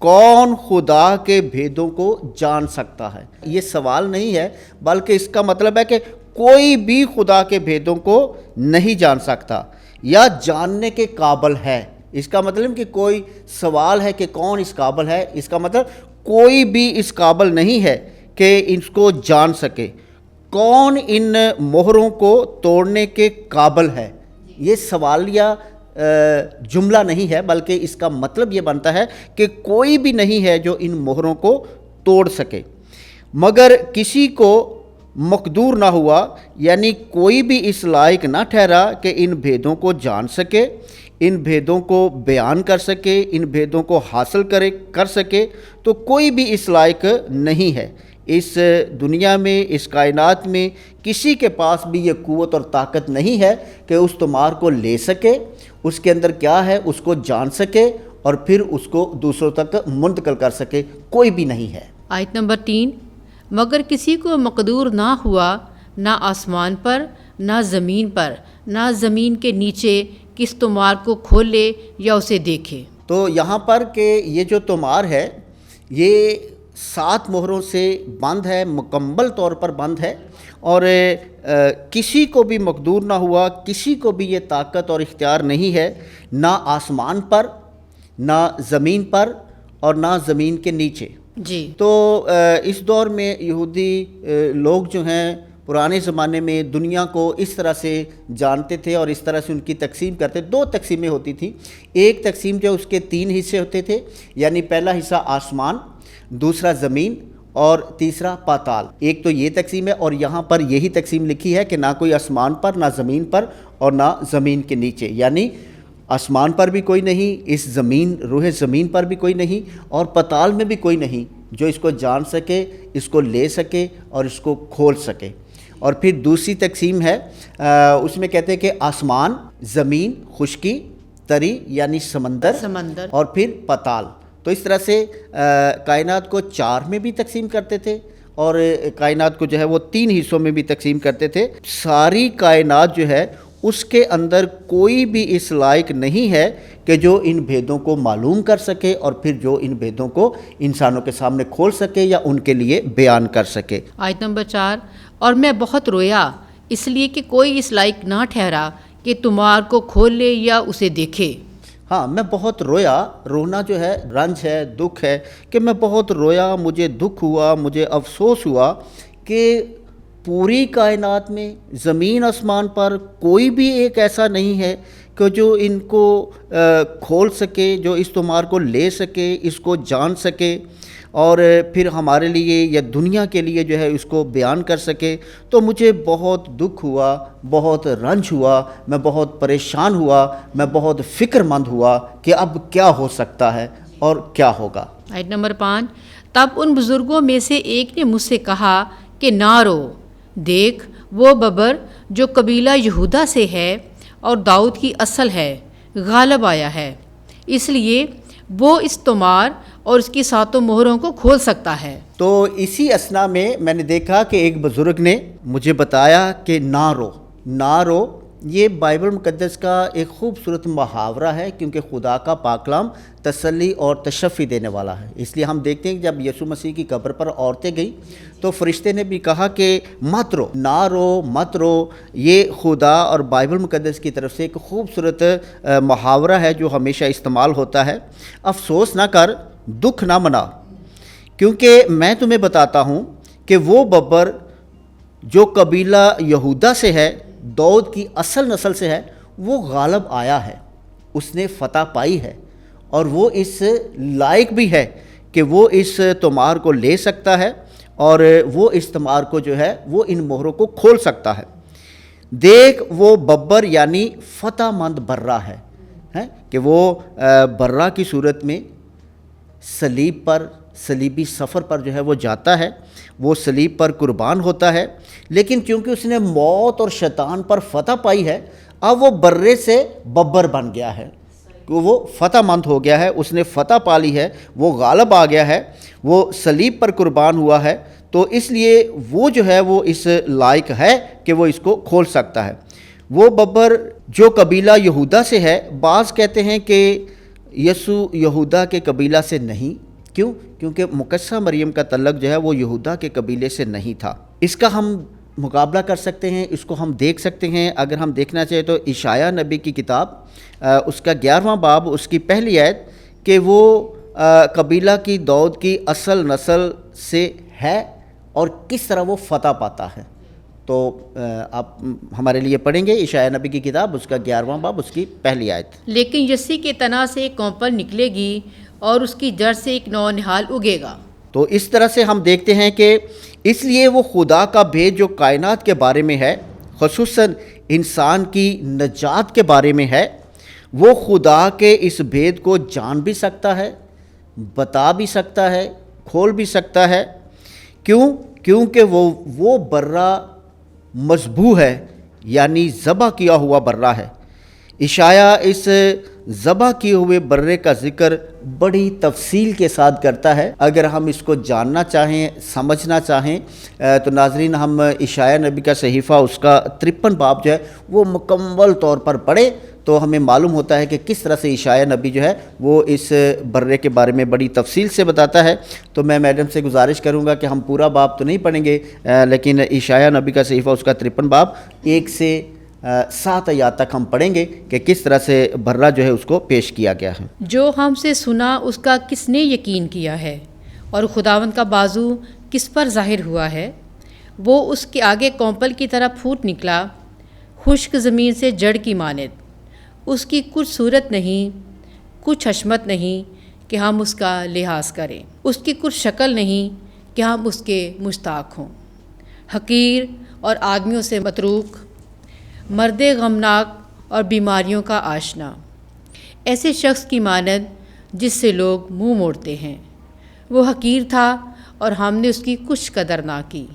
کون خدا کے بھیدوں کو جان سکتا ہے؟ یہ سوال نہیں ہے، بلکہ اس کا مطلب ہے کہ کوئی بھی خدا کے بھیدوں کو نہیں جان سکتا یا جاننے کے قابل ہے۔ اس کا مطلب کہ کوئی سوال ہے کہ کون اس قابل ہے، اس کا مطلب کوئی بھی اس قابل نہیں ہے کہ اس کو جان سکے۔ کون ان مہروں کو توڑنے کے قابل ہے؟ یہ سوالیہ جملہ نہیں ہے، بلکہ اس کا مطلب یہ بنتا ہے کہ کوئی بھی نہیں ہے جو ان مہروں کو توڑ سکے، مگر کسی کو مقدور نہ ہوا، یعنی کوئی بھی اس لائق نہ ٹھہرا کہ ان بھیدوں کو جان سکے، ان بھیدوں کو بیان کر سکے، ان بھیدوں کو حاصل کر سکے، تو کوئی بھی اس لائق نہیں ہے۔ اس دنیا میں، اس کائنات میں کسی کے پاس بھی یہ قوت اور طاقت نہیں ہے کہ اس تمار کو لے سکے، اس کے اندر کیا ہے اس کو جان سکے اور پھر اس کو دوسروں تک منتقل کر سکے، کوئی بھی نہیں ہے۔ آیت نمبر 3، مگر کسی کو مقدور نہ ہوا، نہ آسمان پر، نہ زمین پر، نہ زمین کے نیچے، کس تمار کو کھولے یا اسے دیکھے۔ تو یہاں پر کہ یہ جو تمار ہے یہ 7 مہروں سے بند ہے، مکمل طور پر بند ہے، اور کسی کو بھی مقدور نہ ہوا، کسی کو بھی یہ طاقت اور اختیار نہیں ہے، نہ آسمان پر، نہ زمین پر، اور نہ زمین کے نیچے۔ جی، تو اس دور میں یہودی لوگ جو ہیں پرانے زمانے میں دنیا کو اس طرح سے جانتے تھے اور اس طرح سے ان کی تقسیم کرتے۔ 2 تقسیمیں ہوتی تھیں، ایک تقسیم جو اس کے 3 حصے ہوتے تھے، یعنی پہلا حصہ آسمان، دوسرا زمین اور تیسرا پاتال۔ ایک تو یہ تقسیم ہے، اور یہاں پر یہی تقسیم لکھی ہے کہ نہ کوئی آسمان پر، نہ زمین پر، اور نہ زمین کے نیچے، یعنی آسمان پر بھی کوئی نہیں، اس زمین، روح زمین پر بھی کوئی نہیں، اور پاتال میں بھی کوئی نہیں جو اس کو جان سکے، اس کو لے سکے اور اس کو کھول سکے۔ اور پھر دوسری تقسیم ہے، اس میں کہتے ہیں کہ آسمان، زمین، خشکی، تری یعنی سمندر، اور پھر پاتال۔ تو اس طرح سے کائنات کو 4 میں بھی تقسیم کرتے تھے، اور کائنات کو جو ہے وہ 3 حصوں میں بھی تقسیم کرتے تھے۔ ساری کائنات جو ہے اس کے اندر کوئی بھی اس لائق نہیں ہے کہ جو ان بھیدوں کو معلوم کر سکے اور پھر جو ان بھیدوں کو انسانوں کے سامنے کھول سکے یا ان کے لیے بیان کر سکے۔ آیت نمبر 4، اور میں بہت رویا اس لیے کہ کوئی اس لائق نہ ٹھہرا کہ تمار کو کھول لے یا اسے دیکھے۔ ہاں، میں بہت رویا، رونا جو ہے رنج ہے، دکھ ہے، کہ میں بہت رویا، مجھے دکھ ہوا، مجھے افسوس ہوا کہ پوری کائنات میں، زمین آسمان پر کوئی بھی ایک ایسا نہیں ہے کہ جو ان کو کھول سکے، جو اس تمار کو لے سکے، اس کو جان سکے، اور پھر ہمارے لیے یا دنیا کے لیے جو ہے اس کو بیان کر سکے۔ تو مجھے بہت دکھ ہوا، بہت رنج ہوا، میں بہت پریشان ہوا، میں بہت فکر مند ہوا کہ اب کیا ہو سکتا ہے اور کیا ہوگا۔ آیت نمبر 5، تب ان بزرگوں میں سے ایک نے مجھ سے کہا کہ نہ رو، دیکھ وہ ببر جو قبیلہ یہودا سے ہے اور داؤد کی اصل ہے، غالب آیا ہے، اس لیے وہ اس تمار اور اس کی 7 مہروں کو کھول سکتا ہے۔ تو اسی اثنا میں نے دیکھا کہ ایک بزرگ نے مجھے بتایا کہ نہ رو، نہ رو۔ یہ بائبل مقدس کا ایک خوبصورت محاورہ ہے، کیونکہ خدا کا پاک کلام تسلی اور تشفی دینے والا ہے۔ اس لیے ہم دیکھتے ہیں کہ جب یسوع مسیح کی قبر پر عورتیں گئیں تو فرشتے نے بھی کہا کہ مت رو، نہ رو، مت رو۔ یہ خدا اور بائبل مقدس کی طرف سے ایک خوبصورت محاورہ ہے جو ہمیشہ استعمال ہوتا ہے۔ افسوس نہ کر، دکھ نہ منا، کیونکہ میں تمہیں بتاتا ہوں کہ وہ ببر جو قبیلہ یہودا سے ہے، داؤد کی اصل نسل سے ہے، وہ غالب آیا ہے، اس نے فتح پائی ہے، اور وہ اس لائق بھی ہے کہ وہ اس تمار کو لے سکتا ہے اور وہ اس تمار کو جو ہے وہ ان مہروں کو کھول سکتا ہے۔ دیکھ وہ ببر یعنی فتح مند برہ ہے کہ وہ برہ کی صورت میں صلیب پر، صلیبی سفر پر جو ہے وہ جاتا ہے، وہ صلیب پر قربان ہوتا ہے، لیکن چونکہ اس نے موت اور شیطان پر فتح پائی ہے، اب وہ برے سے ببر بن گیا ہے، وہ فتح مند ہو گیا ہے، اس نے فتح پا لی ہے، وہ غالب آ گیا ہے، وہ صلیب پر قربان ہوا ہے، تو اس لیے وہ جو ہے وہ اس لائق ہے کہ وہ اس کو کھول سکتا ہے۔ وہ ببر جو قبیلہ یہودا سے ہے، بعض کہتے ہیں کہ یسوع یہودا کے قبیلہ سے نہیں، کیوں؟ کیونکہ مقدسہ مریم کا تعلق جو ہے وہ یہودا کے قبیلے سے نہیں تھا۔ اس کا ہم مقابلہ کر سکتے ہیں، اس کو ہم دیکھ سکتے ہیں۔ اگر ہم دیکھنا چاہیں تو اشعیاء نبی کی کتاب اس کا 11واں باب اس کی پہلی آیت کہ وہ قبیلہ کی داؤد کی اصل نسل سے ہے اور کس طرح وہ فتح پاتا ہے۔ تو آپ ہمارے لیے پڑھیں گے اشعیاء نبی کی کتاب اس کا 11واں باب اس کی پہلی آیت۔ لیکن یسی کے تنا سے ایک کونپل نکلے گی اور اس کی جڑ سے ایک نو نہال اگے گا۔ تو اس طرح سے ہم دیکھتے ہیں کہ اس لیے وہ خدا کا بھید جو کائنات کے بارے میں ہے، خصوصاً انسان کی نجات کے بارے میں ہے، وہ خدا کے اس بھید کو جان بھی سکتا ہے، بتا بھی سکتا ہے، کھول بھی سکتا ہے۔ کیوں؟ کیونکہ وہ برہ مذبوح ہے، یعنی ذبح کیا ہوا برہ ہے۔ اشعیاء اس ذبح کیے ہوئے برے کا ذکر بڑی تفصیل کے ساتھ کرتا ہے۔ اگر ہم اس کو جاننا چاہیں، سمجھنا چاہیں تو ناظرین ہم اشعیاء نبی کا صحیفہ اس کا 53 باب جو ہے وہ مکمل طور پر پڑھیں تو ہمیں معلوم ہوتا ہے کہ کس طرح سے اشعیاء نبی جو ہے وہ اس برے کے بارے میں بڑی تفصیل سے بتاتا ہے۔ تو میں میڈم سے گزارش کروں گا کہ ہم پورا باب تو نہیں پڑھیں گے، لیکن اشعیاء نبی کا صحیفہ اس کا 53 باب 1 سے 7 آیات تک ہم پڑھیں گے کہ کس طرح سے برہ جو ہے اس کو پیش کیا گیا ہے۔ جو ہم سے سنا اس کا کس نے یقین کیا ہے، اور خداوند کا بازو کس پر ظاہر ہوا ہے؟ وہ اس کے آگے کونپل کی طرح پھوٹ نکلا، خشک زمین سے جڑ کی مانند۔ اس کی کچھ صورت نہیں، کچھ حشمت نہیں کہ ہم اس کا لحاظ کریں، اس کی کچھ شکل نہیں کہ ہم اس کے مشتاق ہوں۔ حقیر اور آدمیوں سے متروک، مرد غمناک اور بیماریوں کا آشنا، ایسے شخص کی مانند جس سے لوگ منہ موڑتے ہیں۔ وہ حقیر تھا اور ہم نے اس کی کچھ قدر نہ کی۔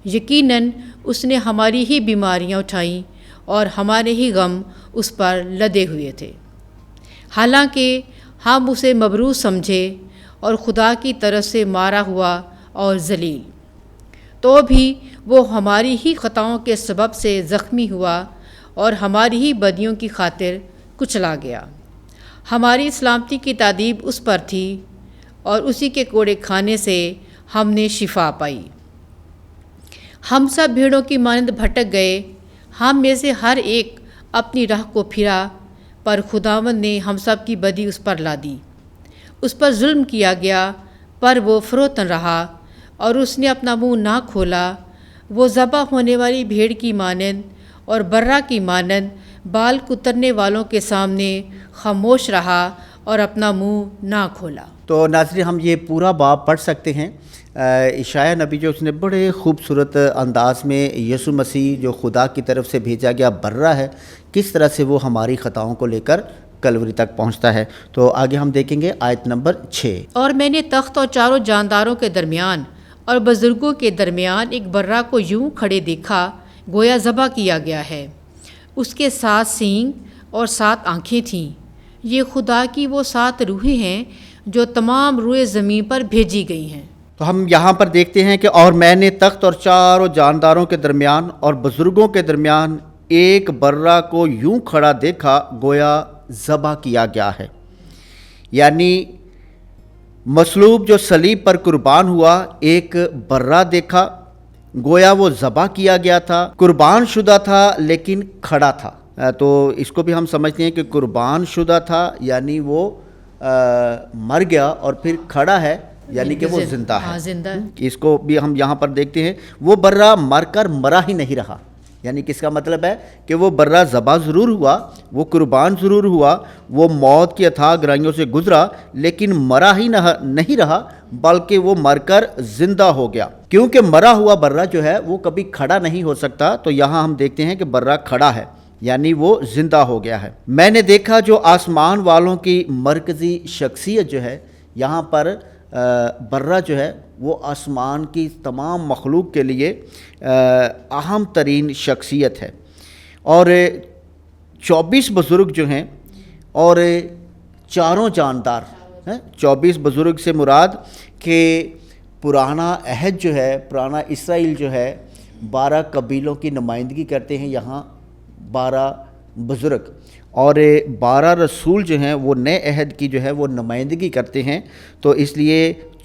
یقیناً اس نے ہماری ہی بیماریاں اٹھائیں اور ہمارے ہی غم اس پر لدے ہوئے تھے۔ حالانکہ ہم اسے مبروز سمجھے اور خدا کی طرف سے مارا ہوا اور ذلیل، تو بھی وہ ہماری ہی خطاؤں کے سبب سے زخمی ہوا اور ہماری ہی بدیوں کی خاطر کچلا گیا۔ ہماری سلامتی کی تادیب اس پر تھی اور اسی کے کوڑے کھانے سے ہم نے شفا پائی۔ ہم سب بھیڑوں کی مانند بھٹک گئے، ہم میں سے ہر ایک اپنی راہ کو پھرا، پر خداوند نے ہم سب کی بدی اس پر لا دی۔ اس پر ظلم کیا گیا پر وہ فروتن رہا اور اس نے اپنا منہ نہ کھولا۔ وہ ذبح ہونے والی بھیڑ کی مانند اور برہ کی مانند بال کترنے والوں کے سامنے خاموش رہا اور اپنا منہ نہ کھولا۔ تو ناظرین ہم یہ پورا باب پڑھ سکتے ہیں۔ اشعیاء نبی جو اس نے بڑے خوبصورت انداز میں یسوع مسیح جو خدا کی طرف سے بھیجا گیا برہ ہے، کس طرح سے وہ ہماری خطاؤں کو لے کر کلوری تک پہنچتا ہے۔ تو آگے ہم دیکھیں گے آیت نمبر 6۔ اور میں نے تخت اور چاروں جانداروں کے درمیان اور بزرگوں کے درمیان ایک برہ کو یوں کھڑے دیکھا گویا ذبح کیا گیا ہے۔ اس کے 7 سینگ اور 7 آنکھیں تھیں۔ یہ خدا کی وہ 7 روحیں ہیں جو تمام روئے زمین پر بھیجی گئی ہیں۔ تو ہم یہاں پر دیکھتے ہیں کہ اور میں نے تخت اور چاروں جانداروں کے درمیان اور بزرگوں کے درمیان ایک برہ کو یوں کھڑا دیکھا گویا ذبح کیا گیا ہے، یعنی مصلوب جو صلیب پر قربان ہوا ایک برہ دیکھا گویا وہ ذبح کیا گیا تھا، قربان شدہ تھا لیکن کھڑا تھا۔ تو اس کو بھی ہم سمجھتے ہیں کہ قربان شدہ تھا یعنی وہ مر گیا اور پھر کھڑا ہے یعنی کہ وہ زندہ ہے۔ زندہ۔ اس کو بھی ہم یہاں پر دیکھتے ہیں، وہ برہ مر کر مرا ہی نہیں رہا، یعنی کس کا مطلب ہے کہ وہ برہ ذبح ضرور ہوا، وہ قربان ضرور ہوا، وہ موت کی اتھاہ گہرائیوں سے گزرا لیکن مرا ہی نہیں رہا بلکہ وہ مر کر زندہ ہو گیا، کیونکہ مرا ہوا برہ جو ہے وہ کبھی کھڑا نہیں ہو سکتا۔ تو یہاں ہم دیکھتے ہیں کہ برہ کھڑا ہے یعنی وہ زندہ ہو گیا ہے۔ میں نے دیکھا جو آسمان والوں کی مرکزی شخصیت جو ہے، یہاں پر برہ جو ہے وہ آسمان کی تمام مخلوق کے لیے اہم ترین شخصیت ہے، اور 24 بزرگ جو ہیں اور چاروں جاندار ہیں۔ 24 بزرگ سے مراد کہ پرانا عہد جو ہے، پرانا اسرائیل جو ہے 12 قبیلوں کی نمائندگی کرتے ہیں، یہاں 12 بزرگ، اور 12 رسول جو ہیں وہ نئے عہد کی جو ہے وہ نمائندگی کرتے ہیں۔ تو اس لیے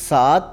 7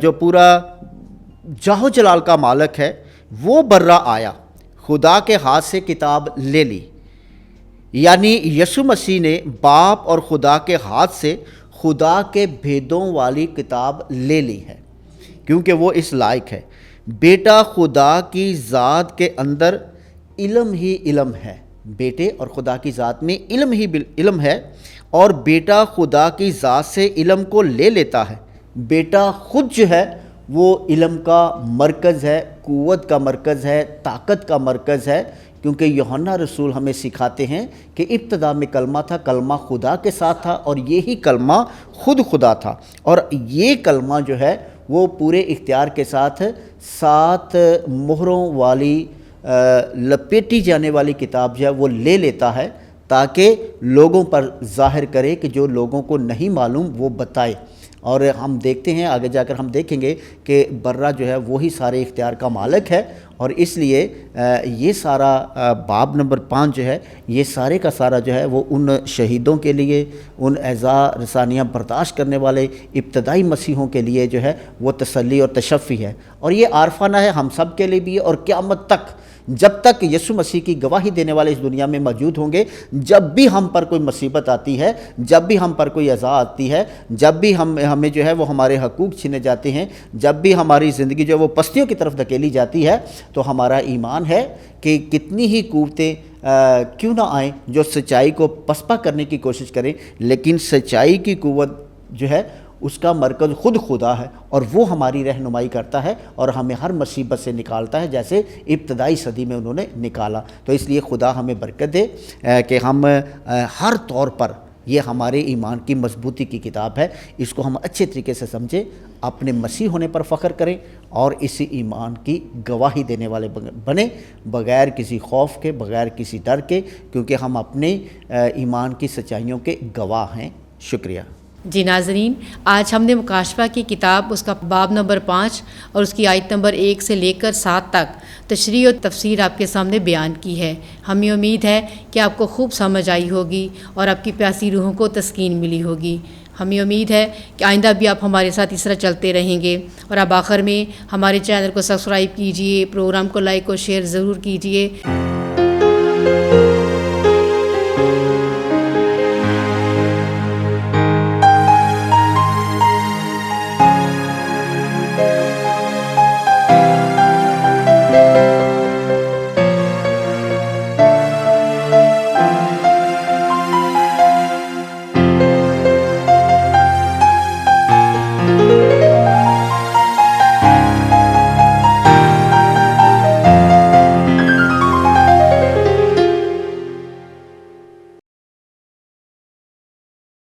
جو پورا جاہ جلال کا مالک ہے وہ برا آیا، خدا کے ہاتھ سے کتاب لے لی، یعنی یسوع مسیح نے باپ اور خدا کے ہاتھ سے خدا کے بھیدوں والی کتاب لے لی ہے، کیونکہ وہ اس لائق ہے۔ بیٹا خدا کی ذات کے اندر علم ہی علم ہے، بیٹے اور خدا کی ذات میں علم ہی علم ہے، اور بیٹا خدا کی ذات سے علم کو لے لیتا ہے۔ بیٹا خود جو ہے وہ علم کا مرکز ہے، قوت کا مرکز ہے، طاقت کا مرکز ہے، کیونکہ یوحنا رسول ہمیں سکھاتے ہیں کہ ابتدا میں کلمہ تھا، کلمہ خدا کے ساتھ تھا، اور یہی کلمہ خود خدا تھا، اور یہ کلمہ جو ہے وہ پورے اختیار کے ساتھ 7 مہروں والی لپیٹی جانے والی کتاب جو ہے وہ لے لیتا ہے، تاکہ لوگوں پر ظاہر کرے کہ جو لوگوں کو نہیں معلوم وہ بتائے۔ اور ہم دیکھتے ہیں آگے جا کر ہم دیکھیں گے کہ برہ جو ہے وہی سارے اختیار کا مالک ہے، اور اس لیے یہ سارا باب نمبر 5 جو ہے یہ سارے کا سارا جو ہے وہ ان شہیدوں کے لیے، ان اعزا رسانیاں برداشت کرنے والے ابتدائی مسیحوں کے لیے جو ہے وہ تسلی اور تشفی ہے، اور یہ عارفانہ ہے ہم سب کے لیے بھی ہے، اور قیامت تک جب تک یسوع مسیح کی گواہی دینے والے اس دنیا میں موجود ہوں گے، جب بھی ہم پر کوئی مصیبت آتی ہے، جب بھی ہم پر کوئی ایذا آتی ہے، جب بھی ہمیں جو ہے وہ ہمارے حقوق چھینے جاتے ہیں، جب بھی ہماری زندگی جو ہے وہ پستیوں کی طرف دھکیلی جاتی ہے، تو ہمارا ایمان ہے کہ کتنی ہی قوتیں کیوں نہ آئیں جو سچائی کو پسپا کرنے کی کوشش کریں، لیکن سچائی کی قوت جو ہے اس کا مرکز خود خدا ہے، اور وہ ہماری رہنمائی کرتا ہے اور ہمیں ہر مصیبت سے نکالتا ہے، جیسے ابتدائی صدی میں انہوں نے نکالا۔ تو اس لیے خدا ہمیں برکت دے کہ ہم ہر طور پر، یہ ہمارے ایمان کی مضبوطی کی کتاب ہے، اس کو ہم اچھے طریقے سے سمجھیں، اپنے مسیح ہونے پر فخر کریں، اور اسی ایمان کی گواہی دینے والے بنیں، بغیر کسی خوف کے، بغیر کسی ڈر کے، کیونکہ ہم اپنے ایمان کی سچائیوں کے گواہ ہیں۔ شکریہ۔ جی ناظرین، آج ہم نے مکاشفہ کی کتاب اس کا باب نمبر 5 اور اس کی آیت نمبر 1 سے لے کر 7 تک تشریح اور تفسیر آپ کے سامنے بیان کی ہے۔ ہمیں امید ہے کہ آپ کو خوب سمجھ آئی ہوگی اور آپ کی پیاسی روحوں کو تسکین ملی ہوگی۔ ہمیں امید ہے کہ آئندہ بھی آپ ہمارے ساتھ اس طرح چلتے رہیں گے، اور اب آخر میں ہمارے چینل کو سبسکرائب کیجئے، پروگرام کو لائک اور شیئر ضرور کیجئے۔